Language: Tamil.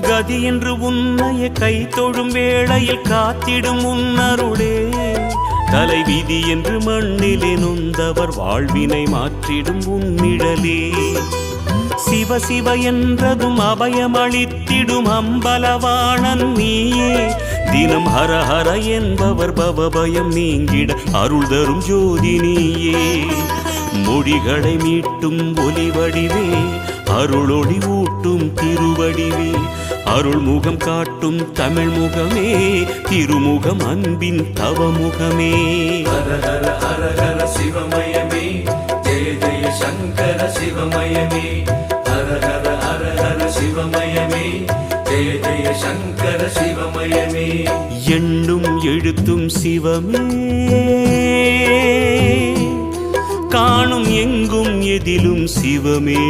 கதி என்று உன்னைய கை தொழும் வேளையில் காத்திடும் உன்னருளே தலைவிதி என்று மண்ணிலே நொந்தவர் வாழ்வினை மாற்றிடும் உன்னிழலே சிவ சிவ என்றதும் அபயமளித்திடும் அம்பலவாணன் நீயே தினம் ஹர ஹர என்பவர் பவபயம் நீங்கிட அருள் தரும் ஜோதி நீயே மொழிகளை மீட்டும் ஒலிவடிவே அருளொளி ஊட்டும் திருவடிவே அருள் முகம் காட்டும் தமிழ் முகமே திருமுகம் அன்பின் தவமுகமே ஹர ஹர ஹர ஹர சிவமயமே ஜெய ஜெய சங்கர சிவமயமே ஹர ஹர ஹர ஹர சிவமயமே ஜெய ஜெய சங்கர சிவமயமே எண்ணும் எழுத்தும் சிவமே காணும் எங்கும் எதிலும் சிவமே